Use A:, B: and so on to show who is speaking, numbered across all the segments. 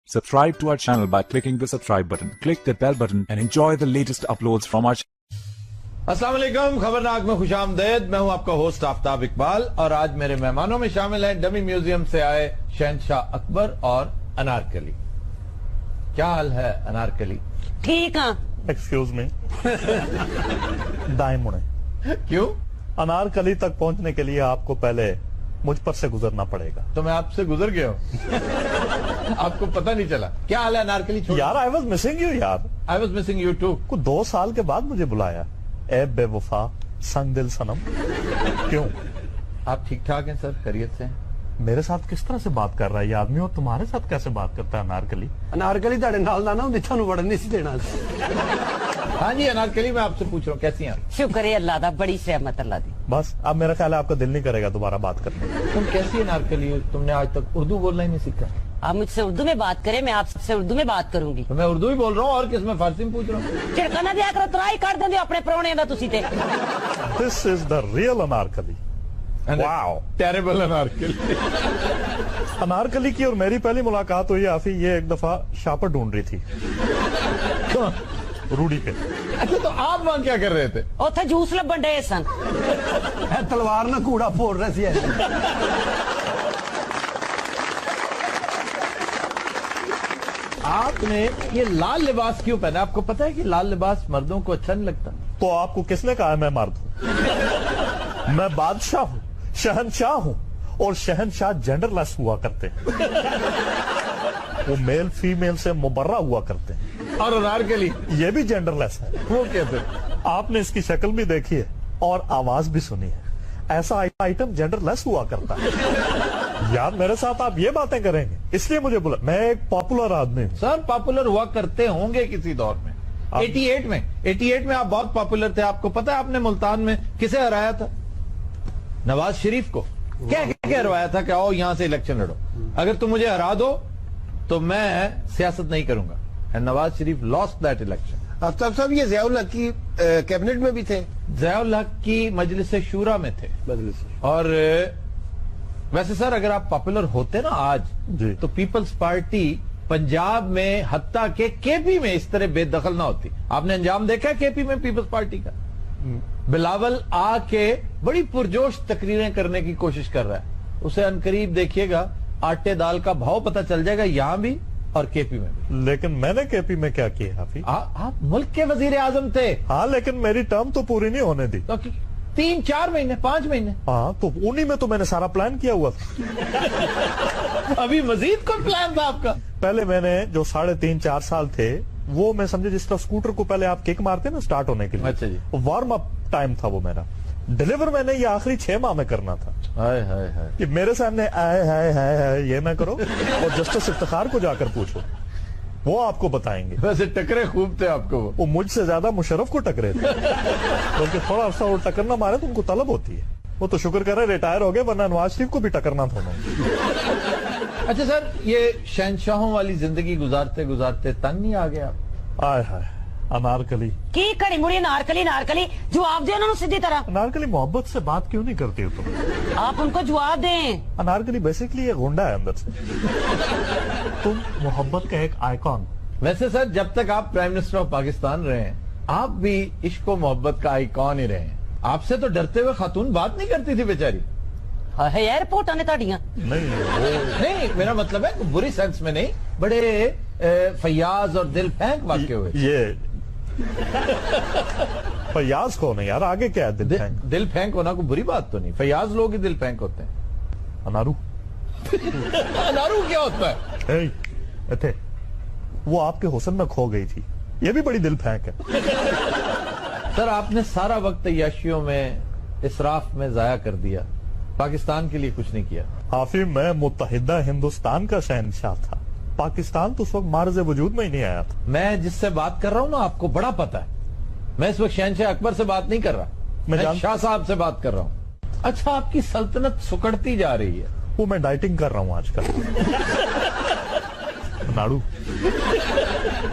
A: Subscribe to our channel by clicking the subscribe button. Click the bell button and enjoy the latest uploads from our channel.
B: अस्सलाम वालेकुम, खबरनाक में खुशामदीद। मैं हूं आपका host Aftab Iqbal और आज मेरे मेहमानों में शामिल हैं डमी म्यूजियम से आए शहंशाह अकबर और अनारकली। क्या हाल है अनारकली?
C: ठीक है।
D: एक्सक्यूज मी दाएं मुड़े।
B: क्यों?
D: अनारकली तक पहुंचने के लिए आपको पहले मुझ पर से गुजरना पड़ेगा।
B: तो मैं आपसे गुजर गया हूं। आपको पता नहीं चला। क्या हाल है अनारकली?
D: यार आई वॉज मिसिंग यू यार।
B: I was missing you too.
D: को 2 साल के बाद मुझे बुलाया। ए बेवफा संग दिल सनम। क्यों?
B: आप ठीक ठाक हैं सर? खैरियत से हैं?
D: मेरे साथ किस तरह से बात कर रहा है ये आदमी और तुम्हारे साथ कैसे बात करता है अनारकली?
E: अनारकली ਤੁਹਾਡੇ ਨਾਲ ਦਾ ਨਾ ਉਹਨੇ ਤੁਹਾਨੂੰ ਵੜਨ ਨਹੀਂ ਸੀ ਦੇਣਾ।
B: हाँ जी अनारकली, मैं आपसे पूछ रहा हूँ कैसी हैं आप?
C: शुक्र है अल्लाह दा, बड़ी सहमत अल्लाह दी।
D: बस अब मेरा ख्याल है आपका दिल नहीं करेगा दोबारा बात करने।
B: तुम कैसी अनारकली हो? तुमने आज तक उर्दू बोलना ही नहीं सीखा।
C: आप मुझसे उर्दू में बात करें, मैं आपसे उर्दू में बात करूंगी।
B: तो मैं उर्दू ही बोल रहा हूँ और किस में फारसी में पूछ रहा हूँ।
C: झिड़का ना दिया करो, तराई कर देंगे अपने प्रोने दा तुसी ते।
D: This is the real Anarkali. Wow,
B: terrible Anarkali.
D: Anarkali की और मेरी पहली मुलाकात हुई आफी, ये एक दफा शापर ढूंढ रही थी रूढ़ी पे।
B: अच्छा, तो आप वहां क्या कर रहे थे?
C: ਉੱਥੇ ਜੂਸ ਲੱਭਣ ਡਏ ਸਨ।
E: ਇਹ ਤਲਵਾਰ ਨਾਲ ਕੂੜਾ ਫੋੜ ਰਿਹਾ ਸੀ।
B: आपने ये लाल लिबास क्यों पहना? आपको पता है कि लाल लिबास मर्दों को अच्छा नहीं लगता?
D: तो आपको किसने कहा है मैं मर्द हूं? मैं बादशाह हूं, शहनशाह हूं, और शहनशाह जेंडरलेस हुआ करते हैं। वो मेल फीमेल से मुबर्रा हुआ करते हैं।
B: और अनारकली
D: ये भी जेंडरलेस है।
B: वो कैसे?
D: आपने इसकी शक्ल भी देखी है और आवाज भी सुनी है। ऐसा आइटम जेंडरलेस हुआ करता है। यार मेरे साथ आप ये बातें करेंगे इसलिए मुझे बोला। मैं एक पॉपुलर आदमी हूँ।
B: सर पॉपुलर हुआ करते होंगे किसी दौर में। 88 में आप बहुत पॉपुलर थे। आपको पता है आपने मुल्तान में किसे हराया था? नवाज शरीफ को। क्या हरवाया था कि आओ यहां से इलेक्शन लड़ो, अगर तुम मुझे हरा दो तो मैं सियासत नहीं करूंगा। And Nawaz Sharif lost that election.
E: Aftab साहब ये ज़ियाउल हक की कैबिनेट में भी थे।
B: ज़ियाउल हक की मजलिस शूरा में थे। और वैसे सर अगर आप पॉपुलर होते ना आज
D: जी,
B: तो पीपल्स पार्टी पंजाब में हत्ता के केपी में इस तरह बेदखल ना होती। आपने अंजाम देखा है केपी में पीपल्स पार्टी का? बिलावल आके बड़ी पुरजोश तकरीरें करने की कोशिश कर रहा है। उसे अनकरीब देखिएगा, आटे दाल का भाव पता चल जाएगा यहां भी और केपी में भी।
D: लेकिन मैंने केपी में क्या किया हाफी?
B: आप मुल्क के वजीर आजम थे।
D: हाँ लेकिन मेरी टर्म तो पूरी नहीं होने दी।
B: तो 3-4 महीने 5 महीने।
D: हाँ तो उन्हीं में तो मैंने सारा प्लान किया हुआ था।
B: अभी मजीद कोई प्लान था आपका?
D: पहले मैंने जो 3.5-4 साल थे वो मैं समझे जिस तरह स्कूटर को पहले आप किक मारते ना स्टार्ट होने के लिए।
B: अच्छा जी।
D: वार्म अप टाइम था वो मेरा। डिलीवर मैंने ये आखिरी 6 माह में करना था।
B: हाय हाय हाय।
D: कि मेरे सामने आए हाय हाय हाय ये ना करो और जस्टिस इफ्तिखार को जाकर पूछो, वो आपको बताएंगे।
B: वैसे टकरे खूब थे आपको।
D: वो मुझसे ज्यादा मुशर्रफ को टकरे थे क्योंकि थोड़ा सा वो टक्कर ना मारे तो उनको तलब होती है। वो तो शुक्र करे रिटायर हो गए, वरना नवाज शरीफ को भी टक्करना था उन्होंने।
B: अच्छा सर, ये शहनशाहों वाली जिंदगी गुजारते गुजारते तंग नहीं आ गया आप?
D: आय हाय अनारकली
C: की घड़ी मुड़ी नारकली नारकली जवाब दे उन्होंने सीधी तरह।
D: अनारकली मोहब्बत से बात क्यों नहीं करती हो तुम?
C: आप उनको जवाब दें।
D: अनारकली बेसिकली ये गुंडा है अंदर से। तुम मोहब्बत का एक आइकॉन।
B: वैसे सर जब तक आप प्राइम मिनिस्टर ऑफ पाकिस्तान रहे हैं आप भी इश्क और मोहब्बत का आइकॉन ही रहे हैं। आपसे तो डरते हुए खातून बात नहीं करती थी बेचारी।
C: है यार रिपोर्ट आने ताड़ियां।
D: नहीं
B: मेरा मतलब है बुरी सेंस में नहीं, बड़े फैयाज और दिल फेंक वाक्य हुए।
D: ये फैयाज कौन है यार? आगे क्या है दिल फेंक?
B: दिल फेंक होना कोई बुरी बात तो नहीं, फैयाज लोग ही दिल फेंक होते हैं।
D: अनारू
B: अनारू क्या होता है?
D: थे वो आपके हुस्न में खो गई थी, ये भी बड़ी दिल फेंक है।
B: सर आपने सारा वक्त तैयाशियों में इसराफ में जाया कर दिया, पाकिस्तान के लिए कुछ नहीं किया।
D: हाफी मैं मुत्तहिदा हिंदुस्तान का शहनशाह था, पाकिस्तान तो उस वक्त मार्ज वजूद में ही नहीं आया था।
B: मैं जिससे बात कर रहा हूं ना आपको बड़ा पता है, मैं इस वक्त शहनशाह अकबर से बात नहीं कर रहा, मैं शाह साहब से बात कर रहा हूं। अच्छा आपकी सल्तनत सुकड़ती जा रही है।
D: वो मैं डाइटिंग कर रहा हूं आजकल। नाड़ू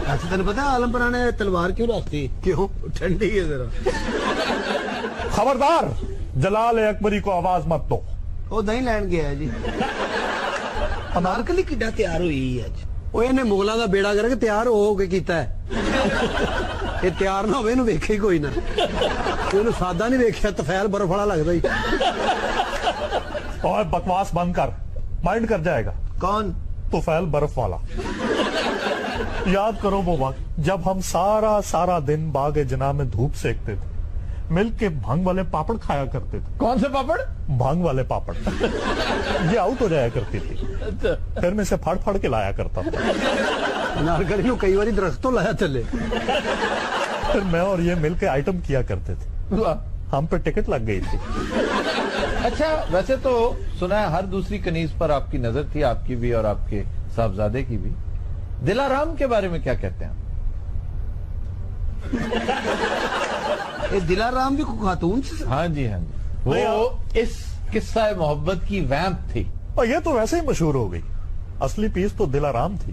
E: अच्छा तेन पता आलमपुरा ने तलवार क्यों रखती? क्यों? ठंडी है जरा।
D: खबरदार जलाल अकबरी को आवाज मत दो।
E: वो दही लैन गया जी। अनारकली किड्डा तैयार हुई है ਉਹ ਇਹਨੇ ਮੁਗਲਾਂ ਦਾ ਬੇੜਾ ਕਰਕੇ ਤਿਆਰ ਹੋ ਕੇ ਕੀਤਾ ਹੈ। ਇਹ ਤਿਆਰ ਨਾ ਹੋਵੇ ਇਹਨੂੰ ਵੇਖੇ ਹੀ ਕੋਈ ਨਾ, ਇਹਨੂੰ ਸਾਦਾ ਨਹੀਂ ਵੇਖਿਆ ਤਫੈਲ ਬਰਫ वाला लगता ही।
D: और बकवास बंद कर, माइंड कर जाएगा।
E: कौन?
D: तुफैल बर्फ वाला। याद करो वो वक्त जब हम सारा दिन बाग जना में धूप सेकते थे, मिल के भांग वाले पापड़ खाया करते थे।
B: कौन से पापड़?
D: भांग वाले पापड़। ये आउट हो जाया करती थी, फिर मैं इसे फाड़ फाड़ के लाया करता था।
E: नारकली कई बार दरख्तों लाया चले,
D: फिर मैं और ये मिल के आइटम किया करते थे, हम पे टिकट लग गई थी।
B: अच्छा, वैसे तो सुना है हर दूसरी कनीज पर आपकी नजर थी, आपकी भी और आपके साहबजादे की भी। दिलाराम के बारे में क्या कहते हैं?
E: ये दिलाराम भी कोई खातून से?
B: हाँ जी, हाँ जी, वो इस किस्सा मोहब्बत की वैम्प थी।
D: और ये तो वैसे ही मशहूर हो गई, असली पीस तो दिलाराम थी।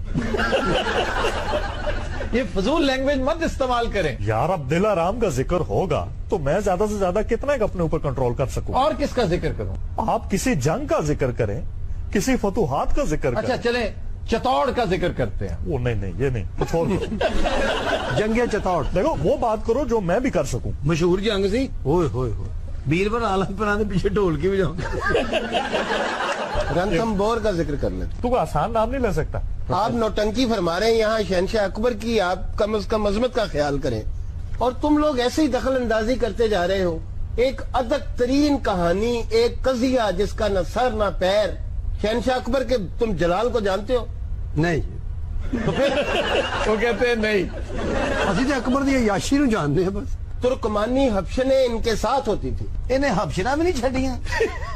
B: ये फजूल लैंग्वेज मत इस्तेमाल करें
D: यार, अब दिलाराम का जिक्र होगा तो मैं ज्यादा से ज्यादा कितना अपने ऊपर कंट्रोल कर सकूं?
B: और किसका जिक्र करूं?
D: आप किसी जंग का जिक्र करें, किसी फतूहात का जिक्र
B: अच्छा
D: करें।
B: चले चतौड़ का जिक्र करते हैं।
D: वो नहीं, ये नहीं, तो छोड़ दो।
E: जंगे चतौड़,
D: देखो वो बात करो जो मैं भी कर सकूं।
E: मशहूर जंग सी। ओए होए होए, बीरबल आलम पर आने पीछे ढोल की बजाओ। रणथंभौर का जिक्र कर लेते।
D: तू आसान नाम नहीं ले सकता।
F: आप नौटंकी फरमा रहे हैं यहाँ शहनशाह अकबर की, आप कम से कम अजमत का ख्याल करें, और तुम लोग ऐसे ही दखल अंदाजी करते जा रहे हो। एक अदक तरीन कहानी, एक कजिया जिसका न सर न पैर, शहनशाह अकबर के तुम जलाल को जानते हो?
E: नहीं,
B: तो फिर वो कहते हैं नहीं,
E: असि तो अकबर दी याशी नूं जानते हैं बस।
F: तुर्कमानी हबशने इनके साथ होती थी।
E: इन्हें हबशना भी नहीं छड़ियां,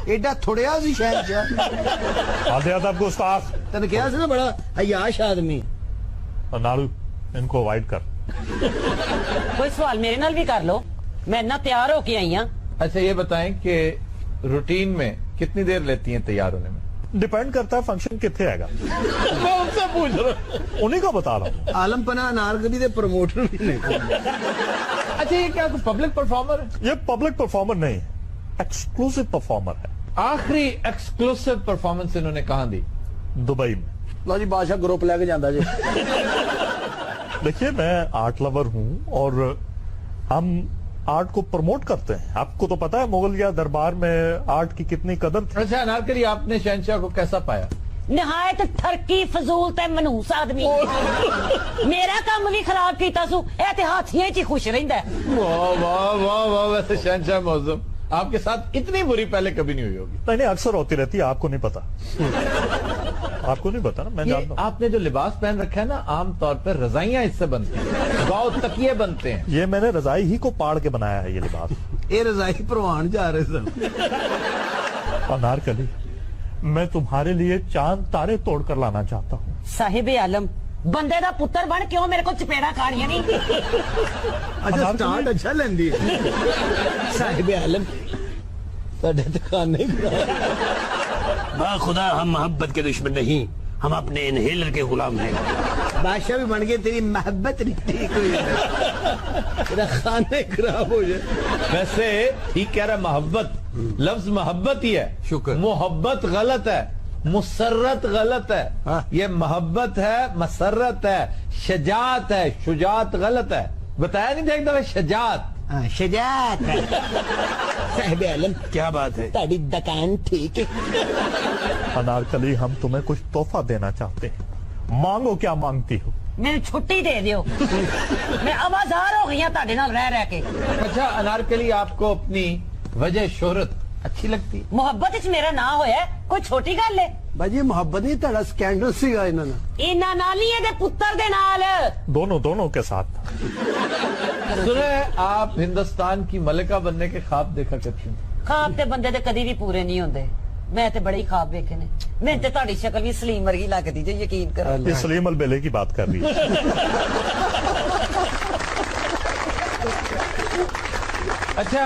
E: एडा थोड़िया सी शहनशाह।
D: आधे अदब गुस्ताख।
E: तने कहा सी ना बड़ा अयाश आदमी।
D: और नाड़ू, इनको अवॉइड कर।
C: कोई सवाल मेरे नाल भी कर लो, मैं ना तैयार होके आई हाँ।
B: अच्छा ये बताएं कि रूटीन में कितनी देर लेती हैं तैयार होने में?
D: डिपेंड करता है फंक्शन कितने आएगा।
B: मैं उनसे पूछ रहा हूं।
D: उन्हीं का बता रहा हूँ।
E: आलम पना अनारकली दे प्रमोटर भी नहीं।
B: अच्छा ये क्या पब्लिक परफॉर्मर है?
D: ये पब्लिक परफॉर्मर नहीं है, एक्सक्लूसिव परफॉर्मर है।
B: आखिरी एक्सक्लूसिव परफॉर्मेंस इन्होंने कहाँ दी?
D: दुबई में।
E: लो जी बादशाह ग्रुप लेके जाता जी।
D: देखिए, मैं आर्ट लवर हूँ और हम आर्ट को प्रमोट करते हैं। आपको तो पता है मुगलिया दरबार में आर्ट की कितनी कदर थी।
B: अच्छा अनारकली, आपने शहनशाह को कैसा पाया?
C: निहायत ठरकी फजूल ते मनूस आदमी। मेरा काम भी खराब कीता सू, ए ते हाथियां च ही खुश रहिंदा है।
B: वाह वाह वाह वाह, वैसे शहनशाह मौजूद आपके साथ इतनी बुरी पहले कभी नहीं हुई होगी।
D: नहीं, अक्सर होती रहती है, आपको नहीं पता। आपको नहीं पता ना, मैं
B: ये
D: जानता हूँ।
B: आपने जो लिबास पहन रखा है ना, आम तौर पर रजाइयां इससे बनती हैं, गाँव तकिए बनते हैं।
D: ये मैंने रजाई ही को पाड़ के बनाया है ये लिबास।
E: ये रजाई परवान जा रहे सन।
D: अनारकली, मैं तुम्हारे लिए चांद तारे तोड़ कर लाना चाहता हूँ।
C: साहिब आलम, बंदे दा पुत्र बन क्यों मेरे को चपेड़ा खानियां नहीं?
E: अच्छा स्टार्ट अच्छा लेंदी है। साहिब आलम साडे ते खाने
G: खुदा हम मोहब्बत के दुश्मन नहीं, हम अपने इनहेलर के गुलाम हैं।
E: बादशाह भी बन गए, तेरी मोहब्बत नहीं ठीक हुई, तेरा खाने खराब हो जाए।
B: वैसे ठीक कह रहा है, मोहब्बत लफ्ज मोहब्बत ही है।
E: शुक्र।
B: मोहब्बत गलत है, मुसर्रत गलत है।
E: हाँ।
B: ये मोहब्बत है, मसर्रत है, शजात है, शुजात गलत है। बताया नहीं था एक दफा शजात?
E: शजात है। साहिब आलम
G: क्या बात है?
E: ताड़ी दुकान ठीक है।
D: अनारकली, हम तुम्हें कुछ तोहफा देना चाहते हैं, मांगो क्या मांगती हो?
C: मैंने छुट्टी दे दियो। मैं आवाजार हो गई ताड़े नाल रह के।
B: अच्छा अनारकली, आपको अपनी वजह शोहरत अच्छी लगती है?
C: मोहब्बत च मेरा ना होया कोई छोटी गल है?
E: भाजी मोहब्बत नहीं, ताड़ा स्कैंडल सीगा इन्होंने।
C: इना नाल नहीं है, पुत्र दे नाल।
D: दोनों के साथ।
B: सुने आप हिंदुस्तान की मलिका बनने के ख्वाब देखा करती हैं?
C: खाब ते बंदे दे कदी भी पूरे नहीं होंदे। मैं ते बड़े ही खाब देखे ने। मैं ते ताड़ी शक्ल भी सलीम वर्गी लगदी जे, यकीन करो।
D: ये सलीम अल बेले की बात कर रही है।
B: अच्छा,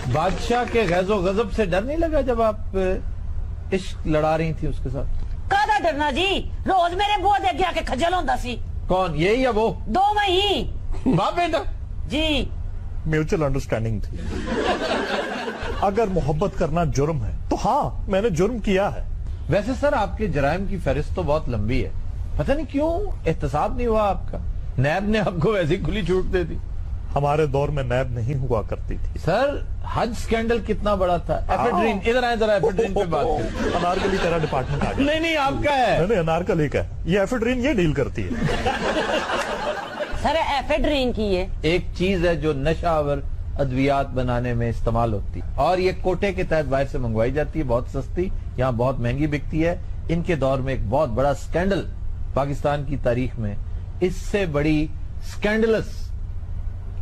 B: बादशाह के गैज़ो गजब से डर नहीं लगा जब आप इश्क लड़ा रही थी उसके साथ?
C: कादा डरना जी, रोज मेरे बुआ दे अगे आके खजल होंदा सी।
B: कौन, यही या वो?
C: दो मही
B: बाप बेटा
C: जी।
D: म्यूचुअल अंडरस्टैंडिंग थी। अगर मोहब्बत करना जुर्म है तो हाँ, मैंने जुर्म किया है।
B: वैसे सर आपके जराइम की फहरिस्त तो बहुत लंबी है। پتہ نہیں کیوں احتساب نہیں ہوا آپ کا. نیب نے آپ کو ویسی کھلی چھوٹ دے دی.
D: ہمارے دور میں نیب نہیں ہوا کرتی تھی.
B: سر حج سکینڈل کتنا بڑا تھا. ایفیڈرین ادھر آئے ذرا, ایفیڈرین پہ بات کریں.
D: انارکلی تیرا ڈپارٹمنٹ آ گیا.
B: نہیں آپ کا ہے.
D: نہیں انارکلی کا ہے یہ, ایفیڈرین یہ ڈیل کرتی ہے.
C: سر ایفیڈرین کی ہے
B: ایک چیز ہے جو نشہ آور ادویات بنانے میں استعمال ہوتی ہے, اور یہ کوٹے کے تحت باہر سے منگوائی جاتی ہے, بہت سستی, یہاں بہت مہنگی بکتی ہے. ان کے دور میں ایک بہت بڑا سکینڈل پاکستان کی تاریخ میں, اس سے بڑی سکینڈلس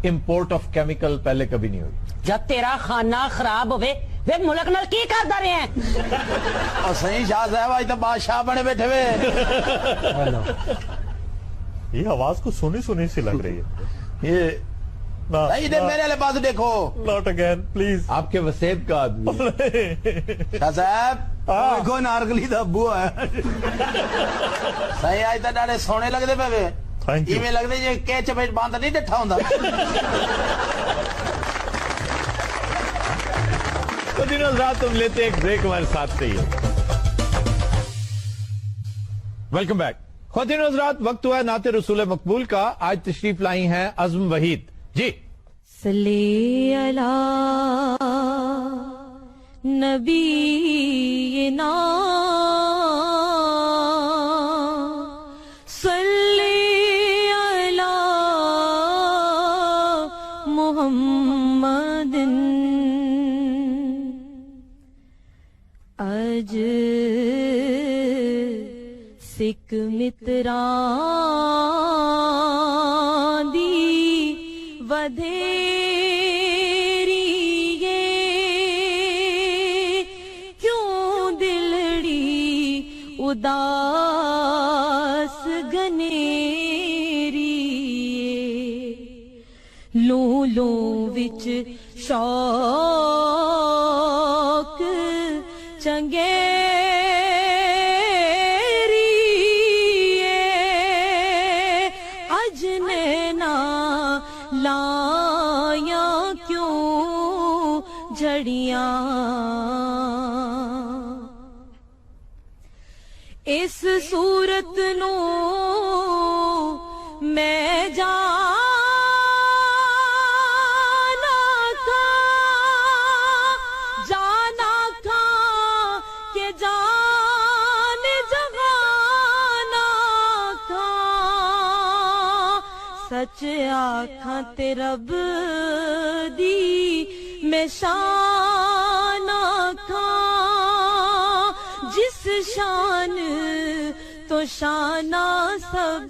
B: امپورٹ آف کیمیکل پہلے کبھی نہیں ہوئی.
C: جب تیرا خانہ خراب ہوئے وے ملک نال کی کردا رہے ہیں.
G: اور صحیح شاہ صاحب آج تو بادشاہ بنے بیٹھے ہوئے.
D: یہ آواز کو سنی سنی سی لگ رہی ہے.
B: یہ
G: ادھر میرے والے پاس دیکھو.
D: Not again please.
B: آپ کے وسیب کا آدمی
G: شاہ صاحب
E: دیکھو نارگلی دا ابو ہے.
G: صحیح آج تو ڈاڑے سونے لگتے پے.
D: Thank you.
G: ایویں لگتے جی کہ چپیٹ باندھ نہیں ڈٹھا ہوندا.
B: تو دنوں رات تم لیتے ایک بریک, ہمارے ساتھ سے ہی. Welcome back. خواتین حضرات, وقت ہوا ہے نعت رسول مقبول کا. آج تشریف لائی ہیں عزم وحید جی.
H: صلی علی نبینا صلی علی محمد. اج سکھ متراں دی ودھیری کیوں دلڑی اداس گنیری. لوں لوں وچ شوق چنگے لایا کیوں جھڑیاں. اس صورت نو میں جانا کھا کہ جان جہانا کھا. سچ آکھاں تے رب دی میں شان آکھاں, جس شان تو شانہ سب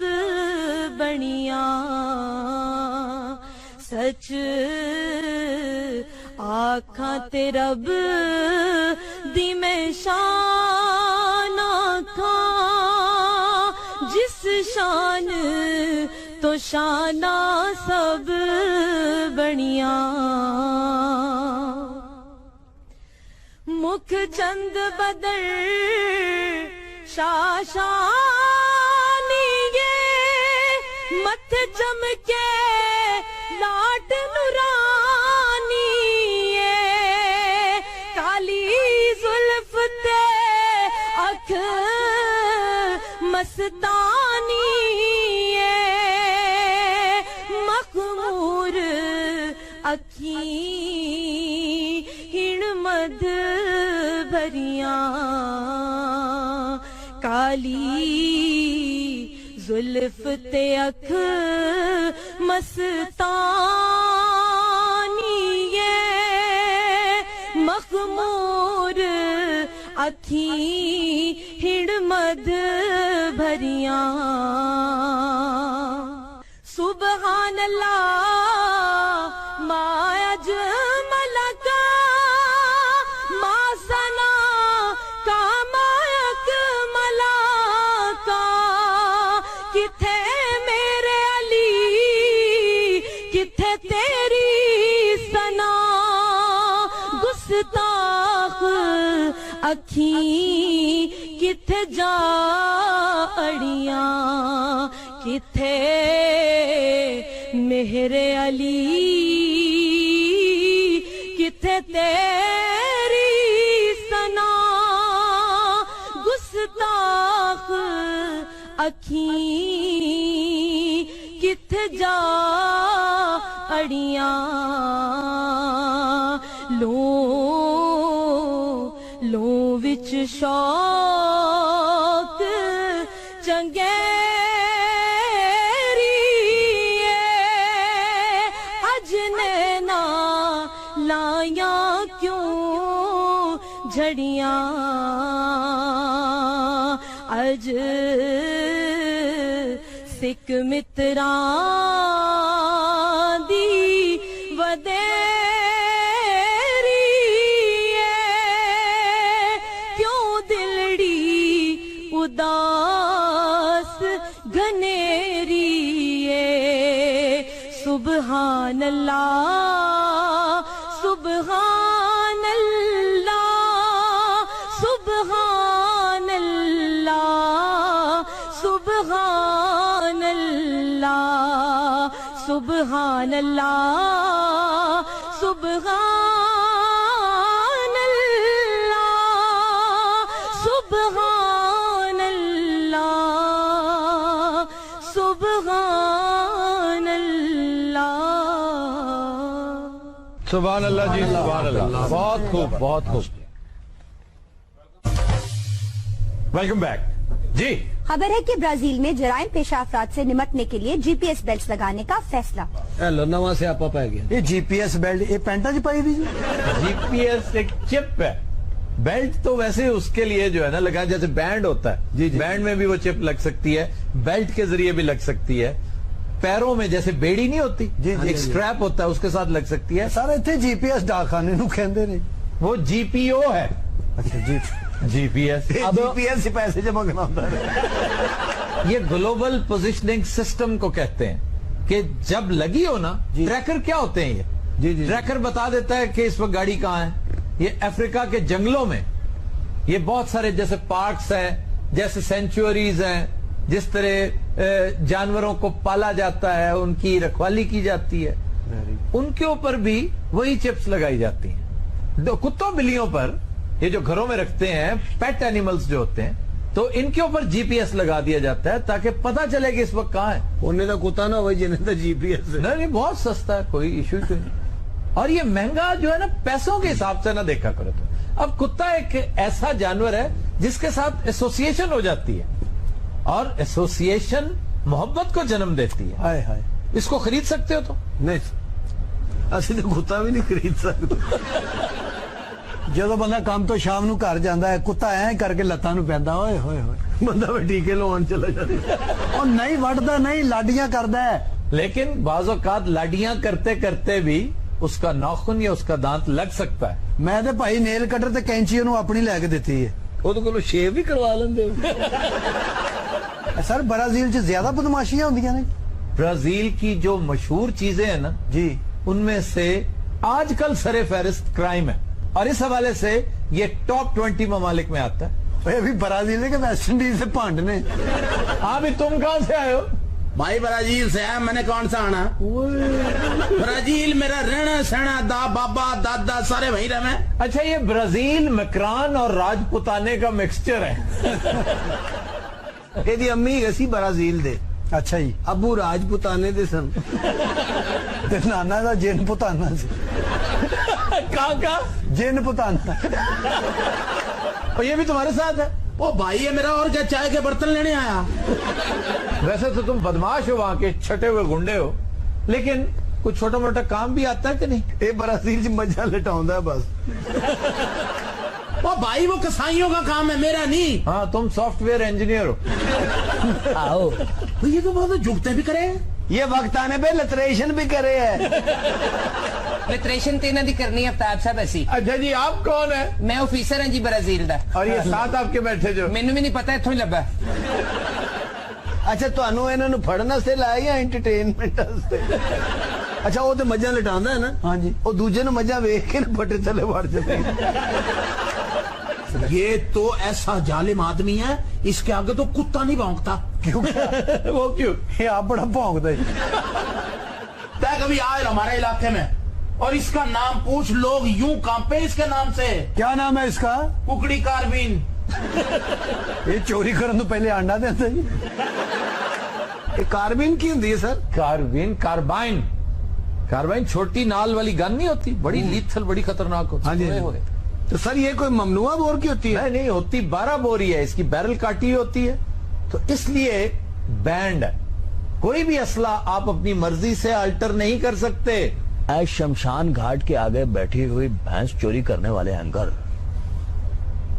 H: بنیاں. سچ آکھاں تے رب دی میں شان آکھاں, جس شان تو شانہ سب بنیاں. مکھ چند بدر شاشانیے متھ چمکے لاٹ نورانی. کالی زلف تے اکھ مستانی. مخمور اکھیں ہن مد بھریاں. کالی زلف تے اکھ مستانی. مخمور اکھیں ہن مد بھریاں. سبحان اللہ ما اجمل کا ما ثنا کا ما اکمل کا. کتھے میرے علی کتھے تیری ثنا. گستاخ اکھیں کتھے جا اڑیاں. کتھے میرے علی کتھے تیری ثنا. گستاخ अखी किथे जा अड़ियां लो विच शौक चंगेरी अज नैना लाया क्यों झड़ियां अज सिक मित्रां दी वदेरी क्यों दिलड़ी उदास घनेरी सुबहान अल्लाह सुबहान अल्लाह सुबहान अल्लाह सुबहान अल्लाह सुबहान अल्लाह सुबहान अल्लाह सुबहान अल्लाह सुबहान अल्लाह
B: सुभान अल्लाह जी, सुभान अल्लाह। बहुत खूब, बहुत खूब। वेलकम बैक जी।
I: खबर है कि ब्राजील में जराइम पेशा अफराद से निमटने के लिए जीपीएस बेल्ट लगाने का फैसला।
E: हेलो नवा से आपा पै गया ये जीपीएस बेल्ट ये पैंटा च पाई दी
B: जीपीएस एक चिप है, बेल्ट तो वैसे उसके लिए जो है ना लगा, जैसे बैंड होता है जी, बैंड में भी वो चिप लग सकती है, बेल्ट के जरिए भी लग सकती है, पैरों में जैसे बेड़ी नहीं होती जी, एक स्ट्रैप होता है उसके साथ लग सकती है।
E: सारे इतने जीपीएस डाकखाने नु कहंदे ने
B: वो जीपीओ है।
E: अच्छा जी
B: जीपीएस
G: जीपीएस से पैसे जमा करना होता है।
B: ये ग्लोबल पोजिशनिंग सिस्टम को कहते हैं कि जब लगी हो ना, ट्रैकर क्या होते हैं ये
E: जी जी
B: ट्रैकर बता देता है कि इस वक्त गाड़ी कहाँ है। ये अफ्रीका के जंगलों में ये बहुत सारे जैसे पार्क्स हैं, जैसे सेंचुरीज हैं, जिस तरह जानवरों को पाला जाता है, उनकी रखवाली की जाती है, उनके ऊपर भी वही चिप्स लगाई जाती हैं। कुत्तों बिल्लियों पर, ये जो घरों में रखते हैं पेट एनिमल्स जो होते हैं, तो इनके ऊपर जीपीएस लगा दिया जाता है ताकि पता चले कि इस वक्त कहाँ है।
E: उन्हें तो कुत्ता ना वही जिन्हें तो जीपीएस
B: नहीं, बहुत सस्ता है, कोई इशू ही नहीं। और ये महंगा जो है ना, पैसों के हिसाब से ना देखा करो तो। अब कुत्ता एक ऐसा जानवर है जिसके साथ एसोसिएशन हो जाती है, और एसोसिएशन मोहब्बत को जन्म देती है।
E: हाय हाय
B: इसको खरीद सकते हो तो
E: नहीं असि तो कुत्ता भी नहीं खरीद सकते। ਜਦੋਂ ਬੰਦਾ ਕੰਮ ਤੋਂ ਸ਼ਾਮ ਨੂੰ ਘਰ ਜਾਂਦਾ ਹੈ ਕੁੱਤਾ ਐਂ ਕਰਕੇ ਲੱਤਾਂ ਨੂੰ ਪੈਂਦਾ ਓਏ ਹੋਏ ਹੋਏ ਬੰਦਾ ਵੀ ਟੀਕੇ ਲਵਾਉਣ ਚਲਾ ਜਾਂਦਾ ਉਹ ਨਹੀਂ ਵੱਢਦਾ ਨਹੀਂ ਲਾਡੀਆਂ ਕਰਦਾ ਹੈ।
B: लेकिन बाज़ औक़ात लाडियां करते करते भी उसका नाखून या उसका दांत लग सकता है।
E: ਮੈਂ ਤੇ ਭਾਈ ਨੇਲ ਕਟਰ ਤੇ ਕੈਂਚੀ ਉਹਨੂੰ ਆਪਣੀ ਲੈ ਕੇ ਦਿੱਤੀ ਹੈ ਉਹਦੇ ਕੋਲੋਂ ਸ਼ੇਵ ਵੀ ਕਰਵਾ ਲੈਂਦੇ ਹੋ। ਸਰ ਬ੍ਰਾਜ਼ੀਲ 'ਚ ਜ਼ਿਆਦਾ ਬਦਮਾਸ਼ੀਆਂ ਹੁੰਦੀਆਂ ਨੇ।
B: ब्राजील की जो मशहूर चीजें हैं ना
E: जी,
B: उनमें से आजकल सरे फहरिस्त क्राइम है, और इस हवाले से ये टॉप 20 ममालिक में आता है।
E: ये भी ब्राजील के वेस्ट इंडीज से भांड ने।
B: हाँ भी तुम कहां से आए हो?
G: भाई ब्राजील से है, मैंने कौन सा आना। ब्राजील मेरा रहना सहना दा बाबा दादा सारे वहीं रहे।
B: अच्छा, ये ब्राजील मकरान और राजपुताने का मिक्सचर है।
E: ਇਹਦੀ ਅੰਮੀ ਗਸੀ ਬ੍ਰਾਜ਼ੀਲ ਦੇ। ਅੱਛਾ ਜੀ। ਅਬੂ ਰਾਜਪੂਤਾਨੇ ਦੇ ਸਨ ਤੇ ਨਾਨਾ ਦਾ ਜਿਨ ਪੁਤਾਨਾ ਸੀ।
B: कहाँ
E: जिन पुताना।
B: और ये भी तुम्हारे साथ है?
G: ओ भाई ये मेरा और क्या चाय के बर्तन लेने आया।
B: वैसे तो तुम बदमाश हो, वहां के छटे हुए गुंडे हो, लेकिन कुछ छोटा मोटा काम भी आता है कि नहीं?
E: ये ब्राजील से मजा लटाउंदा है बस।
G: ओ भाई वो कसाईयों का काम है, मेरा नहीं।
B: हाँ, तुम सॉफ्टवेयर इंजीनियर हो।
G: आओ ये तो बहुत जुगते भी करे,
E: ये वक्त आने पे लिटरेशन भी करे है।
J: लिटरेशन तेना दी करनी है अफ्ताब साहब ऐसी।
B: अच्छा जी, आप कौन है?
J: मैं ऑफिसर हां जी ब्राजील दा।
B: और ये साथ आपके बैठे जो?
J: मैनू भी नहीं पता, इत्थों ही लब्बा।
E: अच्छा ਤੁਹਾਨੂੰ ਇਹਨਾਂ ਨੂੰ ਫੜਨ ਵਾਸਤੇ ਲਾਇਆ ਜਾਂ ਐਂਟਰਟੇਨਮੈਂਟ ਵਾਸਤੇ? ਅੱਛਾ ਉਹ ਤੇ ਮੱਝਾਂ ਲਟਾਉਂਦਾ ਹੈ ਨਾ। ਹਾਂਜੀ, ਉਹ ਦੂਜੇ ਨੂੰ ਮੱਝਾਂ ਵੇਖ ਕੇ ਫੱਟੇ ਥੱਲੇ ਵੜ ਜਾਂਦੇ।
G: ये तो ऐसा जालिम आदमी है, इसके आगे तो कुत्ता नहीं भौंकता।
E: क्यों?
B: वो क्यों?
E: ये आप बड़ा भौंकता है।
G: तय कभी आए हमारे इलाके में और इसका नाम पूछ, लोग यूं कांपे इसके नाम से।
E: क्या नाम है इसका?
G: कुकड़ी कारबीन।
E: ਇਹ ਚੋਰੀ ਕਰਨ ਤੋਂ ਪਹਿਲੇ ਆਂਡਾ ਦਿੰਦਾ ਜੀ। ਇਹ ਕਾਰਬੀਨ ਕੀ ਹੁੰਦੀ ਹੈ ਸਰ?
B: कार्बाइन छोटी नाल वाली गन नहीं होती, बड़ी लीथल, बड़ी खतरनाक होती
E: हाँ जी,
B: है।
E: हाँ जी। तो सर ये कोई ममनुआ बोर की होती है?
B: नहीं होती, 12 बोर ही है, इसकी बैरल काटी हुई होती है, तो इसलिए बैंड है। कोई भी असला आप अपनी मर्जी से अल्टर नहीं कर सकते।
K: शमशान घाट के आगे बैठी हुई भैंस चोरी करने वाले एंकर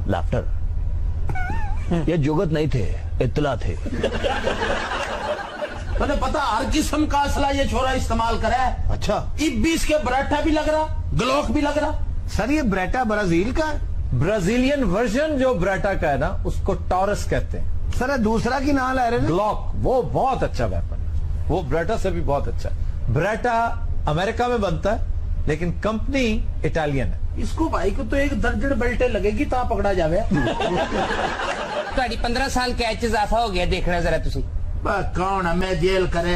K: लाफ्टर, ये जुगत नहीं थे, इत्तला थे।
G: मैंने पता हर किस्म का असला ये छोरा इस्तेमाल करा है।
E: अच्छा,
G: इब्बीस के बराठा भी लग रहा, ग्लोक भी लग रहा।
E: सर ये ब्रेटा ब्राजील का है?
B: ब्राजीलियन वर्जन जो ब्रेटा का है ना, उसको टॉरस कहते हैं।
E: सर दूसरा की नाम ले रहे हैं?
B: ग्लॉक, वो बहुत अच्छा वेपन है, वो ब्रेटा से भी बहुत अच्छा है। ब्रेटा अमेरिका में बनता है, लेकिन कंपनी इटालियन है।
G: इसको भाई को तो एक दर्जन बेल्टे लगेगी ता पकड़ा जावे।
J: ਤੁਹਾਡੀ 15 साल कैद इजाफा हो गया, देखना जरा तुसी।
G: कौन हमें जेल करे,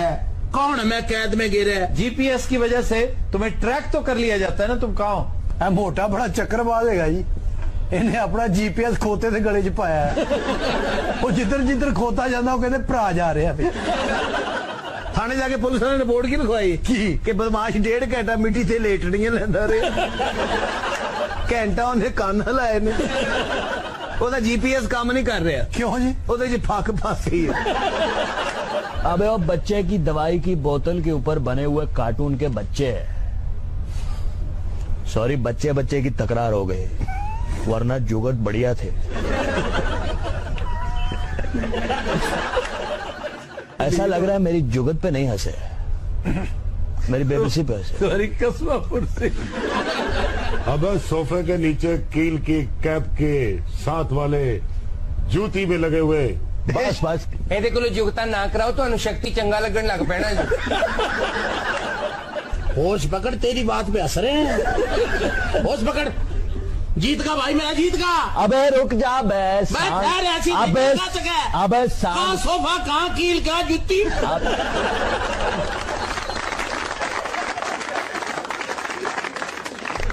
G: कौन हमें कैद में गिरे।
B: जीपीएस की वजह से तुम्हें ट्रैक तो कर लिया जाता है ना, तुम कहाँ हो।
E: मोटा बड़ा चक्करबाज है जी, इन्हें अपना जीपीएस खोते थे गले च पाया है। वो जिधर जिधर खोता जाता वो कहते भरा जा रहे हैं। थाने जाके पुलिस ने रिपोर्ट की लिखवाई कि बदमाश 1.5 घंटा मिट्टी से लेटड़ियां लेंदा रहे, घंटा उन्हें कान लाए ने, ਉਹਦਾ जीपीएस काम नहीं कर रहा। क्यों जी? ਉਹਦੇ ਚ फक फंस गई है।
K: अबे वो बच्चे की दवाई की बोतल के ऊपर बने हुए कार्टून के बच्चे, सॉरी बच्चे बच्चे की तकरार हो गई, वरना जुगत बढ़िया थे। ऐसा लग रहा है मेरी जुगत पे नहीं हंसे, मेरी बेबसी पे हंसे।
B: सॉरी कसमापुर से।
L: अब सोफे के नीचे कील की कैप के साथ वाले जूती में लगे हुए
K: बस बस
J: ਇਹਦੇ ਕੋਲੋਂ ਜੁਗਤਾ ਨਾ ਕਰਾਓ, ਤੁਹਾਨੂੰ ਸ਼ਕਤੀ ਚੰਗਾ ਲੱਗਣ ਲੱਗ ਪੈਣਾ ਜੀ।
G: होश पकड़, तेरी बात पे हंस रहे हैं। होश पकड़, जीत का भाई मेरा, जीत का।
K: अबे रुक जा बस, अबे
G: कहाँ सोफा, कहाँ कील, कहाँ जुत्ती।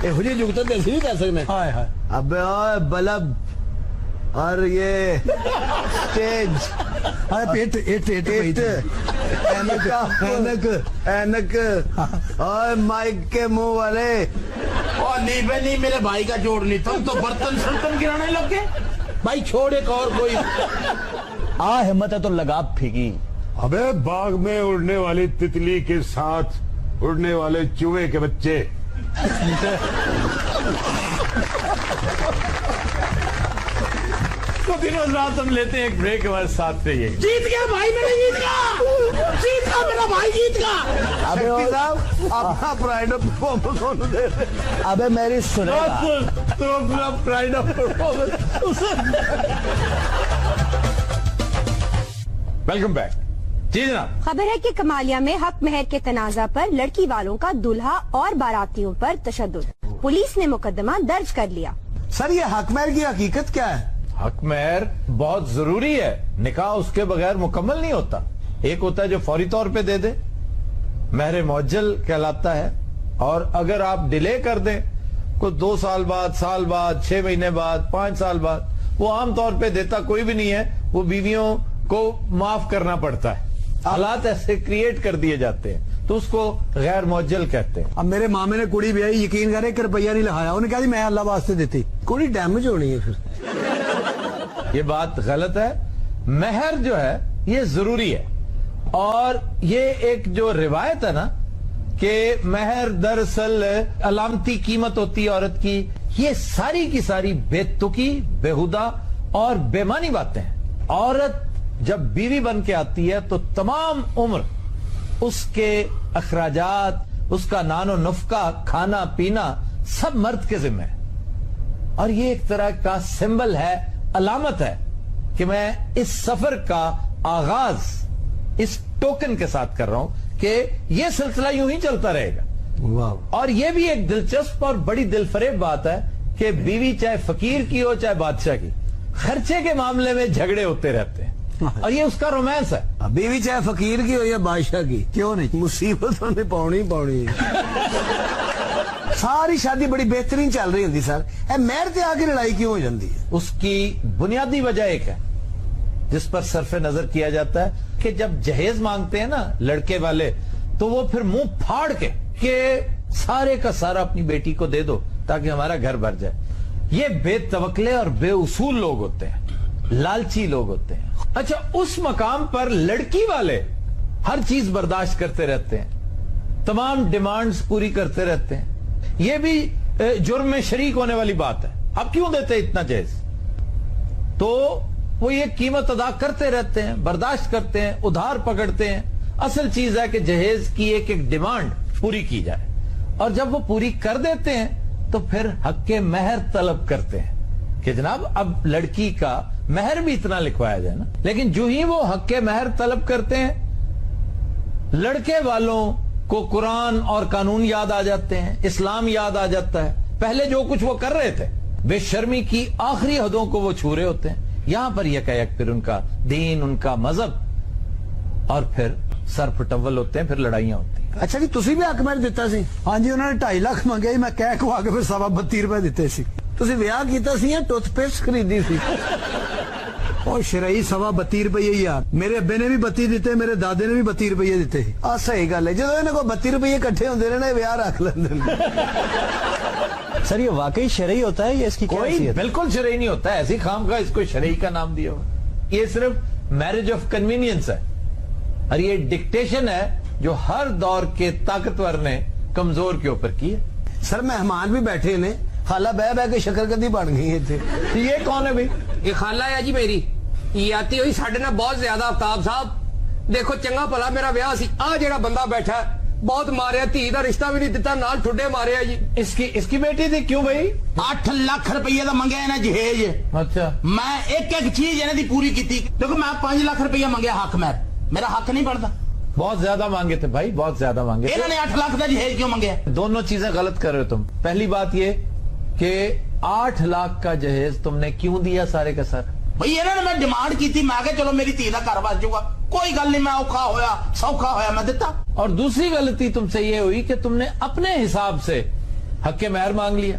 E: ਇਹੋ ਜਿਹੀ ਜੁਗਤ ਤੇ ਅਸੀਂ ਵੀ ਕਰ ਸਕਦੇ ਹਾਂ। ਹਾਏ ਹਾਏ, ਅਬੇ ਓਏ बल्ब और ये स्टेज, अरे पेट ऐनक और माइक के मुंह वाले।
G: और नहीं बे नहीं, मेरे भाई का जोड़ नहीं, तुम तो बर्तन सर्तन गिराने लग गए। भाई छोड़ एक और कोई।
K: आ हिम्मत है तो लगा फेंकी।
L: अबे बाग में उड़ने वाली तितली के साथ उड़ने वाले चूहे के बच्चे।
B: तो दिनों रात हम लेते हैं एक ब्रेक, हमारे साथ रहिए।
G: जीत गया भाई मेरा, जीत गया, जीत गया मेरा भाई, जीत गया।
E: अबे साहब अपना प्राइड ऑफ परफॉर्मेंस दे रहे।
K: अबे मेरी सुनेगा
B: तो अपना pride of performance. Welcome back जी जनाब।
I: खबर है कि कमालिया में हक महर के तनाजा पर लड़की वालों का दुल्हा और बारातियों पर तशद्दुद, पुलिस ने मुकदमा दर्ज कर लिया।
E: सर ये हक महर की हकीकत क्या है?
B: हक महर बहुत जरूरी है, निकाह उसके बगैर मुकम्मल नहीं होता। एक होता है जो फौरी तौर पे दे दे, महर मुअज्जल कहलाता है, और अगर आप डिले कर दें कोई 2 साल बाद, साल बाद, 6 महीने बाद, 5 साल बाद, वो आम तौर पे देता कोई भी नहीं है, वो बीवियों को माफ करना पड़ता है। हालात ऐसे क्रिएट कर दिए जाते हैं, तो उसको गैर मुअज्जल कहते हैं।
E: अब मेरे मामे ने कुड़ी ब्याही, यकीन करे 1 रुपया नहीं लगाया, उन्हें कहा मैं अल्लाह वास्ते देती, कुड़ी डैमेज होनी है। फिर
B: ये बात गलत है। महर जो है ये जरूरी है, और ये एक जो रिवायत है ना कि महर दरअसल अलामती कीमत होती है औरत की, ये सारी की सारी बेतुकी, बेहुदा और बेमानी बातें हैं। औरत जब बीवी बन के आती है तो तमाम उम्र उसके अखराजात, उसका नानो नुफका, खाना पीना सब मर्द के जिम्मे है, और ये एक तरह का सिंबल है, अलामत है कि मैं इस सफर का आगाज इस टोकन के साथ कर रहा हूं कि ये सिलसिला यूं ही चलता रहेगा। और ये भी एक दिलचस्प और बड़ी दिलफरेब बात है कि बीवी चाहे फकीर की हो चाहे बादशाह की, खर्चे के मामले में झगड़े होते रहते हैं, और ये उसका रोमांस है।
E: बीवी चाहे फकीर की हो या बादशाह की, क्यों नहीं, मुसीबत उन्हें पाउनी पाउनी। ਸਾਰੀ ਸ਼ਾਦੀ ਬੜੀ ਬਿਹਤਰੀਨ ਚੱਲ ਰਹੀ ਹੁੰਦੀ ਸਰ, ਇਹ ਮਹਿਰ ਤੇ ਆ ਕੇ ਲੜਾਈ ਕਿਉਂ ਹੋ ਜਾਂਦੀ ਹੈ?
B: उसकी बुनियादी वजह एक है जिस पर सरफ नजर किया जाता है कि जब जहेज मांगते हैं ना लड़के वाले, तो वो फिर मुंह फाड़ के सारे का सारा अपनी बेटी को दे दो ताकि हमारा घर भर जाए। ये बेतवकले और बेउसूल लोग होते हैं, लालची लोग होते हैं। अच्छा, उस मकाम पर लड़की वाले हर चीज बर्दाश्त करते रहते हैं, तमाम डिमांड्स पूरी करते रहते हैं। ये भी जुर्म में शरीक होने वाली बात है। अब क्यों देते हैं इतना जहेज? तो वो ये कीमत अदा करते रहते हैं, बर्दाश्त करते हैं, उधार पकड़ते हैं। असल चीज है कि जहेज की एक एक डिमांड पूरी की जाए, और जब वो पूरी कर देते हैं तो फिर हक के महर तलब करते हैं कि जनाब अब लड़की का महर भी इतना लिखवाया जाए ना। लेकिन जो ही वो हक के महर तलब करते हैं, लड़के वालों को कुरान और कानून याद आ जाते हैं, इस्लाम याद आ जाता है। पहले जो कुछ वो कर रहे थे, बेशर्मी की आखिरी हदों को वो छू रहे होते हैं। यहां पर यकायक फिर उनका दीन, उनका मजहब, और फिर सर फटव्वल होते हैं, फिर लड़ाइयां होती हैं।
E: ਅੱਛਾ ਜੀ, ਤੁਸੀਂ ਵੀ ਹੱਕ ਮਹਿਰ ਦਿੱਤਾ ਸੀ? ਹਾਂਜੀ, ਉਹਨਾਂ ਨੇ 2.5 ਲੱਖ ਮੰਗਿਆ ਸੀ, ਮੈਂ ਕਹਿ ਖਵਾ ਕੇ ਫਿਰ 32 ਰੁਪਏ ਦਿੱਤੇ ਸੀ। ਤੁਸੀਂ ਵਿਆਹ ਕੀਤਾ ਸੀ ਜਾਂ ਟੁੱਥਪੇਸਟ ਖਰੀਦੀ ਸੀ? ਉਹ ਸ਼ਰਈ 32 ਰੁਪਏ ਹੀ ਆ। ਮੇਰੇ ਅੱਬੇ ਨੇ ਵੀ 32 ਦਿੱਤੇ, ਮੇਰੇ ਦਾਦੇ ਨੇ ਵੀ 32 ਰੁਪਏ ਦਿੱਤੇ ਸੀ। ਆ ਸਹੀ ਗੱਲ ਹੈ, ਜਦੋਂ ਇਹਨਾਂ ਕੋਲ 32 ਰੁਪਏ ਇਕੱਠੇ ਹੁੰਦੇ ਨੇ ਨਾ, ਵਿਆਹ ਰੱਖ ਲੈਂਦੇ ਨੇ।
K: सर, ये वाकई शरई होता है या इसकी क्या
B: कोई
K: हैसियत है?
B: बिल्कुल शरई नहीं होता है, ऐसी खाम का इसको शरई का नाम दिया हुआ। ये सिर्फ मैरिज ऑफ कन्वीनियंस है, और ये डिक्टेशन है जो हर दौर के ताकतवर ने कमजोर के ऊपर की है।
E: सर, मेहमान भी बैठे ने, खाला बह बह के शक्करकंदी बन गई है थे।
B: ये कौन है भाई?
J: ये खाला है जी मेरी, ये आती हुई साढ़े ना बहुत ज्यादा। आफ्ताब साहब देखो, चंगा भला मेरा ब्याह सी, आ जेड़ा बंदा बैठा है बहुत मारिया, धी का रिश्ता भी नहीं दिता, नाल ठुड्डे मारे जी।
B: इसकी बेटी थी। क्यों भाई?
G: 8 ਲੱਖ ਰੁਪਏ ਦਾ ਮੰਗਿਆ ਇਹਨਾਂ ਜਹੇਜ।
B: अच्छा,
G: ਮੈਂ ਇੱਕ ਇੱਕ ਚੀਜ਼ ਇਹਨਾਂ ਦੀ ਪੂਰੀ ਕੀਤੀ। ਦੇਖੋ, मैं 5 ਲੱਖ ਰੁਪਏ ਮੰਗਿਆ ਹੱਕ ਮਹਿਰ, ਮੇਰਾ ਹੱਕ नहीं बनता।
B: बहुत ज्यादा मांगे थे भाई, बहुत ज्यादा मांगे थे।
G: इन्होंने 8 लाख का जहेज क्यों मांगे?
B: दोनों चीजें गलत कर रहे हो तुम। पहली बात ये कि 8 लाख का जहेज तुमने क्यों दिया सारे का सारा?
G: भाई इन्होंने मैं डिमांड की थी, मैं आगे चलो मेरी धी का घर बच जाऊगा, कोई गल नहीं, मैं औखा होया सौखा होया मैं दिता।
B: और दूसरी गलती तुमसे ये हुई कि तुमने अपने हिसाब से हक के महर मांग लिया।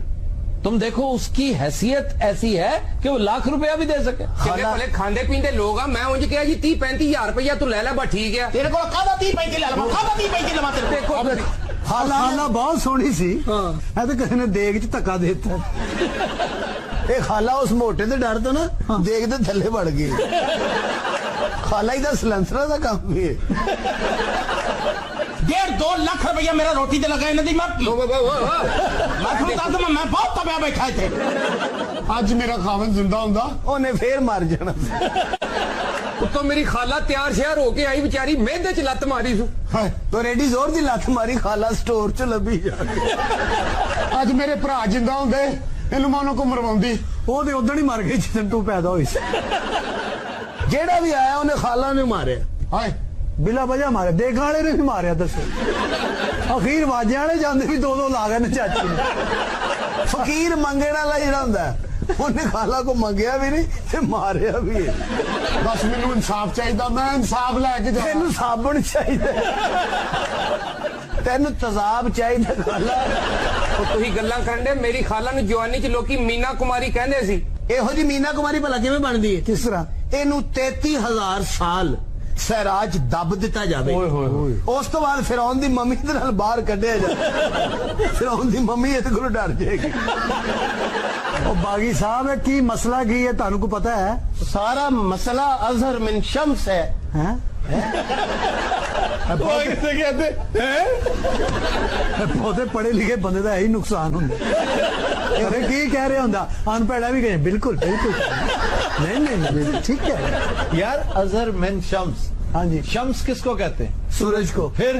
B: तुम देखो, उसकी हैसियत ऐसी है कि वो लाख रुपया भी दे सके।
J: भले खांदे पींदे लोग आ, मैं उनसे कहा जी 30-35 हजार रुपया तू ले ले, बस ठीक है।
G: तेरे को कादा 30-35 ले लवा, कादा 30-35 लवा तेरे को।
J: देखो
E: खाला बहुत सोहनी सी, ਇਹ ਤਾਂ ਕਿਸੇ ਨੇ ਦੇਗ 'ਚ ਧੱਕਾ ਦੇ ਦਿੱਤਾ। ਇਹ ਖਾਲਾ ਉਸ ਮੋਟੇ ਦੇ ਡਰ ਤੋਂ ਨਾ ਦੇਗ ਦੇ ਥੱਲੇ ਵੜ ਗਈ। ਖਾਲਾ ਹੀ ਦਾ ਸਲੈਂਸਰਾਂ ਦਾ ਕੰਮ ਵੀ ਹੈ।
G: 1.5-2 ਲੱਖ ਰੁਪਇਆ ਮੇਰਾ ਰੋਟੀ ਤੇ ਲਗਾ ਇਹਨਾਂ ਦੀ। ਮੈਂ ਤੁਹਾਨੂੰ ਦੱਸ ਦਵਾਂ, ਮੈਂ ਬਹੁਤ ਤਪਿਆ ਬੈਠਾ ਇੱਥੇ।
E: ਅੱਜ ਮੇਰਾ ਖਾਵਨ ਜ਼ਿੰਦਾ ਹੁੰਦਾ, ਉਹਨੇ ਫੇਰ ਮਰ ਜਾਣਾ।
J: ਉੱਤੋਂ ਮੇਰੀ ਖਾਲਾ ਤਿਆਰ ਸ਼ਿਆਰ ਹੋ ਕੇ ਆਈ, ਵਿਚਾਰੀ ਮਿਹਦੇ 'ਚ ਲੱਤ ਮਾਰੀ ਸੂ।
E: ਤੋ ਰੇਡੀ ਜ਼ੋਰ ਦੀ ਲੱਤ ਮਾਰੀ, ਖਾਲਾ ਸਟੋਰ 'ਚ ਲੱਭੀ ਜਾ। ਅੱਜ ਮੇਰੇ ਭਰਾ ਜਿੰਦਾ ਹੁੰਦੇ, ਇਹਨੂੰ ਮੈਂ ਉਹਨਾਂ ਕੋ ਮਰਵਾਉਂਦੀ। ਉਹ ਤੇ ਉਦੋਂ ਹੀ ਮਰ ਗਈ ਜਦੋਂ ਤੂੰ ਪੈਦਾ ਹੋਈ ਸੀ। ਜਿਹੜਾ ਵੀ ਆਇਆ ਉਹਨੇ ਖਾਲਾ ਨੂੰ ਮਾਰਿਆ। ਹਾਏ ਬਿਲਾ ਵਜ੍ਹਾ ਮਾਰਿਆ, ਦੇਖ ਵਾਲੇ ਨੇ ਵੀ ਮਾਰਿਆ। ਦੱਸੋ, ਅਖੀਰ ਵਾਜੇ ਵਾਲੇ ਜਾਂਦੇ ਵੀ 2-2 ਲਾ ਗਏ ਨੇ ਚਾਚੀ ਨੇ। ਫਕੀਰ ਮੰਗਣ ਵਾਲਾ ਜਿਹੜਾ ਹੁੰਦਾ, ਉਹਨੇ ਖਾਲਾ ਕੋ ਮੰਗਿਆ ਵੀ ਨਹੀਂ ਤੇ ਮਾਰਿਆ ਵੀ ਹੈ। ਬਸ ਮੈਨੂੰ ਇਨਸਾਫ ਚਾਹੀਦਾ, ਮੈਂ ਇਨਸਾਫ ਲੈ ਕੇ ਜਾ। ਤੈਨੂੰ ਸਾਬਣ ਚਾਹੀਦਾ, ਤੈਨੂੰ ਤਜ਼ਾਬ ਚਾਹੀਦਾ ਖਾਲਾ।
J: ਉਹ ਤੁਸੀਂ ਗੱਲਾਂ ਕਰਨ ਦੇ, ਮੇਰੀ ਖਾਲਾ ਨੂੰ ਜਵਾਨੀ 'ਚ ਲੋਕੀ ਮੀਨਾ ਕੁਮਾਰੀ ਕਹਿੰਦੇ ਸੀ।
E: ਇਹੋ ਜੀ ਮੀਨਾ ਕੁਮਾਰੀ ਭਲਾ ਕਿਵੇਂ ਬਣਦੀ ਹੈ? ਕਿਸ ਤਰ੍ਹਾਂ? ਇਹਨੂੰ 33,000 ਸਾਲ ਸਹਿਰਾਜ ਦੱਬ ਦਿੱਤਾ ਜਾਵੇ। ਉਸ ਤੋਂ ਬਾਅਦ ਫਿਰੌਨ ਦੀ ਮੰਮੀ ਦੇ ਨਾਲ ਬਾਹਰ ਕੱਢਿਆ ਜਾਵੇ। ਫਿਰੌਨ ਦੀ ਮੰਮੀ ਇਹਦੇ ਕੋਲੋਂ ਡਰ ਜਾਏਗੀ। ਉਹ ਬਾਗੀ ਸਾਹਿਬ, ਇਹ ਕੀ ਮਸਲਾ ਕੀ ਹੈ, ਤੁਹਾਨੂੰ ਕੋ ਪਤਾ ਹੈ?
F: सारा मसला अजहर मिन शम्स है।
E: किसे कहते बहुते पढ़े लिखे बंदे का यही नुकसान होंगे। अरे की कह रहे होंदा, अनपढ़ा भी कहे बिल्कुल बिल्कुल नहीं ठीक है
B: यार। अजहर मिन शम्स,
E: हाँ जी।
B: शम्स किसको कहते हैं?
E: सूरज को।
B: फिर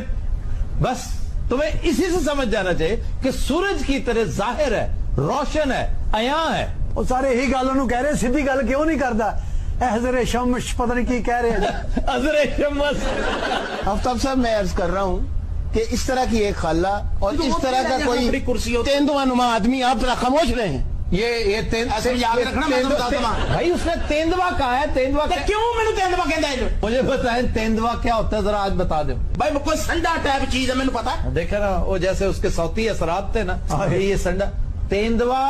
B: बस तुम्हें इसी से समझ जाना चाहिए कि सूरज की तरह जाहिर है, रोशन है, अयां है।
E: वो सारे यही गल कह रहे, सीधी गल क्यों नहीं करता? हज़रे शम्स पता नहीं की कह रहे हैं।
B: हज़रे शम्स।
F: आफ्ताब साहब, मैं अर्ज कर रहा हूँ कि इस तरह की एक खाला और इस तरह का कोई तेंदुआ नुमा आदमी, आप जरा खामोश रहे हैं।
B: ये
G: ऐसे याद रखना, मैं तुम्हें बताता हूं।
B: भाई उसने तेंदुआ कहा है, तेंदुआ
G: तो क्यों मैंने तेंदुआ कहता है?
B: मुझे बताएं तेंदुआ क्या होता है, जरा आज बता दे
G: भाई कोई संडा टाइप चीज है, मैंने पता है।
B: देखा ना वो जैसे उसके सौती असरात थे ना, ये संडा। तेंदुआ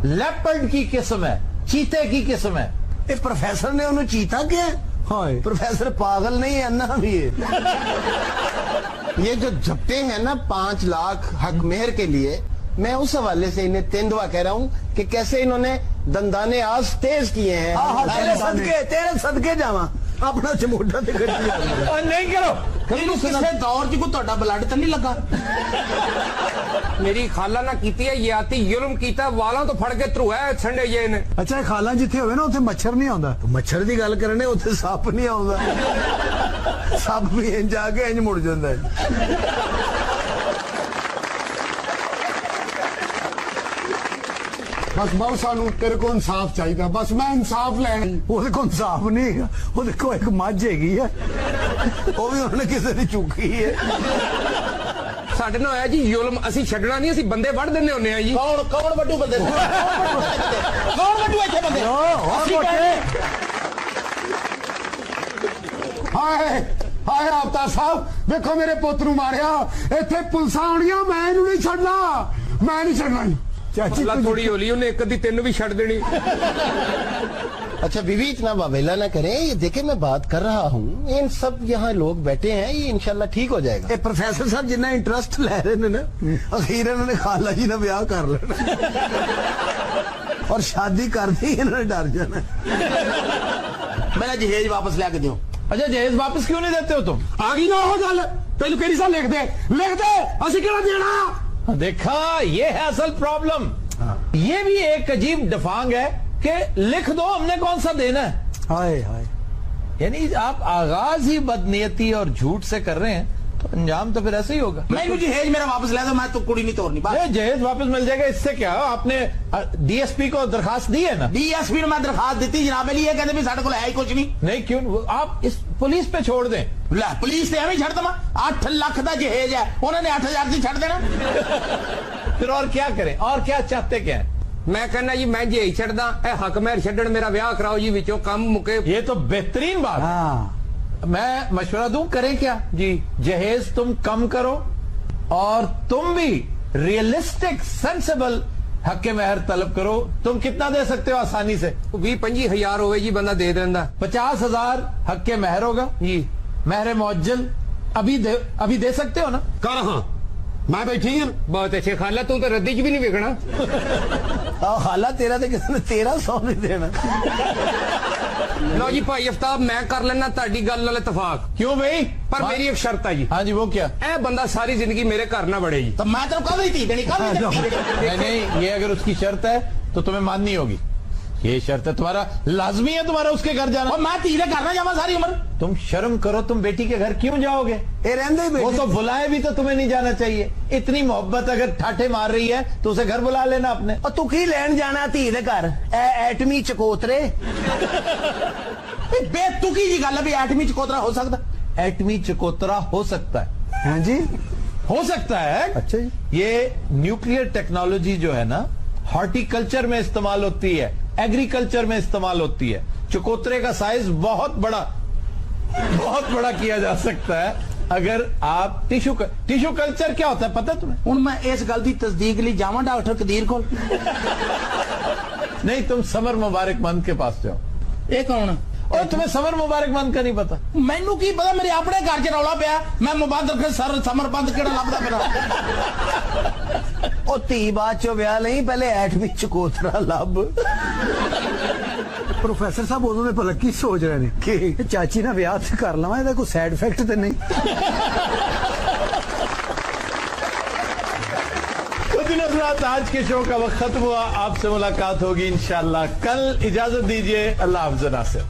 B: लेपर्ड की किस्म है, चीते की किस्म है।
E: ये प्रोफेसर ने उन्हें चीता क्या है? प्रोफेसर पागल नहीं है, अन्ना भी है।
F: ये जो झपटे हैं ना 5 लाख हक मेहर के लिए, मैं उस हवाले से इन्हें तेंदुआ कह रहा हूं कि कैसे इन्होंने दंदाने आज तेज किए हैं।
E: तेरे सदके जावा अपना चमोटा ते
B: नहीं करो
G: किसी दौर च कोई ਤੁਹਾਡਾ ब्लड तो नहीं लगा?
J: मेरी खाला ना कीती है ये आती जुल्म कीता वालों तो फड़ के धरुआ छंडे जे ने।
E: अच्छा खाला जिथे होवे ना उथे मच्छर नहीं आਉਂਦਾ। मच्छर ਦੀ ਗੱਲ ਕਰਨੇ उथे सप नहीं आਉਂਦਾ। सप भी इंज आके इंज मुड़ ਜਾਂਦਾ है।
L: बस बहुत सानू तेरे को इंसाफ चाहिए, बस मैं इंसाफ लेना।
E: ਉਹਦੇ ਕੋਲ ਇਨਸਾਫ ਨਹੀਂ ਹੈਗਾ, ਉਹਦੇ ਕੋਲ ਇੱਕ ਮੱਝ ਹੈਗੀ ਹੈ, ਉਹ ਵੀ ਉਹਨੇ ਕਿਸੇ ਦੀ ਚੁੱਕੀ ਹੈ।
J: ਸਾਡੇ ਨਾਲ ਹੋਇਆ ਜੀ ਜ਼ੁਲਮ, ਅਸੀਂ ਛੱਡਣਾ ਨਹੀਂ, ਅਸੀਂ ਬੰਦੇ ਵੱਢ ਦਿੰਦੇ ਹੁੰਦੇ ਆ ਜੀ।
G: ਕੌਣ ਵੱਡੂ ਬੰਦੇ? ਕੌਣ ਵੱਡੂ ਇੱਥੇ ਬੰਦੇ?
L: ਹਾਏ ਹਾਏ ਆਫਤਾਬ ਸਾਹਿਬ ਵੇਖੋ ਮੇਰੇ ਪੁੱਤ ਨੂੰ ਮਾਰਿਆ, ਇੱਥੇ ਪੁਲਿਸਾਂ ਆਉਣੀਆਂ, ਮੈਂ ਇਹਨੂੰ ਨਹੀਂ ਛੱਡਣਾ, ਮੈਂ ਨਹੀਂ ਛੱਡਣਾ।
E: चाची
J: थोड़ी होली उन्हें एक अद्धी तीन भी छड़ देनी।
F: अच्छा बीवी इतना वावेला ना करें, ये देखे मैं बात कर रहा हूँ, इन सब यहाँ लोग बैठे हैं, ये इंशाल्लाह ठीक हो जाएगा।
E: प्रोफेसर साहब जिन्ना इंटरेस्ट ले रहे ने ना, अखीर इन्होंने खाला जी ने ब्याह कर लेना और शादी कर दी, इन्होंने डर जाना।
G: मेरा जहेज वापस लेके दो।
B: अच्छा जहेज वापस क्यों नहीं देते हो तुम?
L: आ गई ना हो गल, तेन केरी सा लिख दे असि केड़ा देना।
B: देखा ये है असल प्रॉब्लम। ये भी एक अजीब डफांग है कि लिख दो, हमने कौन सा देना है।
E: हाय हाय,
B: यानी आप आगाज ही बदनीयती और झूठ से कर रहे हैं तो अंजाम तो फिर ऐसे ही होगा।
G: मैं जहेज मेरा वापस ले दो, मैं तो कुड़ी नहीं तोड़नी।
B: जहेज वापस मिल जाएगा, इससे क्या हो? आपने डीएसपी को दरखास्त दी है ना?
G: डीएसपी ने मैं दरखास्त दी जनाब, ये कहते भी साढ़े को है ही कुछ नहीं।
B: क्यों आप इस पुलिस पे छोड़ दें?
G: ला पुलिस से छड़ दवा, 8 लाख का जहेज है, उन्होंने 8000 से छड़ देना।
B: फिर और क्या करें, और क्या चाहते क्या है?
J: मैं कहना जी मैं जहेज छड़दा, हक मेहर छड्डण, मेरा ब्याह कराओ जी, विचों काम मुके।
B: ये तो बेहतरीन बात है। मैं मशवरा दूं, करें क्या जी? जहेज तुम कम करो और तुम भी रियलिस्टिक सेंसिबल हक महर तलब करो। तुम कितना दे सकते हो आसानी से?
J: 20-25 हजार होवे जी, बंदा दे देंदा।
B: 50,000 हक महर होगा
J: जी।
B: महर मुअज्जल अभी दे सकते हो ना?
L: कर हाँ मैं बैठी हूं।
J: बहुत अच्छे खाला, तू तो रद्दी च भी नहीं वेखना।
E: खाला तेरा तो किसी ने 1300 नहीं देना।
J: लो जी भाई अफ्ताब, मैं कर लेना ताड़ी गल नाल इतफाक।
B: क्यों भाई?
J: पर मेरी एक शर्त है जी।
B: हाँ जी, वो क्या?
J: ए बंदा सारी जिंदगी मेरे घर ना बढ़े जी।
G: तो मैं तो कभी थी देनी,
B: नहीं, ये अगर उसकी शर्त है तो तुम्हें माननी होगी। ये शर्त है तुम्हारा, लाजमी है तुम्हारा उसके घर जाना।
G: और मैं तीरे करना जावा सारी उम्र।
B: तुम शर्म करो, तुम बेटी के घर क्यों जाओगे? वो तो बुलाए भी तो तुम्हें नहीं जाना चाहिए। इतनी मोहब्बत अगर ठाठे मार रही है तो उसे घर बुला लेना अपने।
E: और तू की लैन जाना धी दे घर, एटमी चकोतरे।
G: बेतुकी जी गल है भी एटमी चकोतरा हो सकता?
B: एटमी चकोतरा हो सकता है।
E: हाँ जी
B: हो सकता है।
E: अच्छा जी।
B: ये न्यूक्लियर टेक्नोलॉजी जो है ना, हॉर्टिकल्चर में इस्तेमाल होती है, एग्रीकल्चर में इस्तेमाल होती है। चकोतरे का साइज बहुत बड़ा किया जा सकता है अगर आप टिश्यू कल्चर क्या होता है पता तुम्हें?
G: हूं मैं इस गल की तस्दीक लिए जावा डॉक्टर कदीर को।
B: नहीं, तुम समर मुबारक मंद के पास जाओ।
G: ये कौन?
B: और तुम्हें समर मुबारक मंद का नहीं पता?
G: मैनू की पता, मेरे अपने घर च रौला पिया, मैं मुबारक सर समर बंद केड़ा लभदा फिरा।
E: ਉਹ ਧੀ ਬਾਅਦ ਚੋਂ ਵਿਆਹ ਲਈ, ਪਹਿਲੇ ਐਟਮੀ ਚਕੋਤਰਾ ਲੱਭ। ਪ੍ਰੋਫੈਸਰ ਸਾਹਿਬ ਉਦੋਂ ਦੇ ਭਲਾ ਕੀ ਸੋਚ ਰਹੇ ਨੇ ਕਿ ਚਾਚੀ ਨਾਲ ਵਿਆਹ ਤੇ ਕਰ ਲਵਾਂ, ਇਹਦਾ ਕੋਈ ਸਾਈਡ ਇਫੈਕਟ ਤੇ ਨਹੀਂ?
B: आज के शो का वक्त खत्म हुआ। आपसे मुलाकात होगी इंशाल्लाह कल। इजाजत दीजिए, अल्लाह हाफ़िज़ नासिर।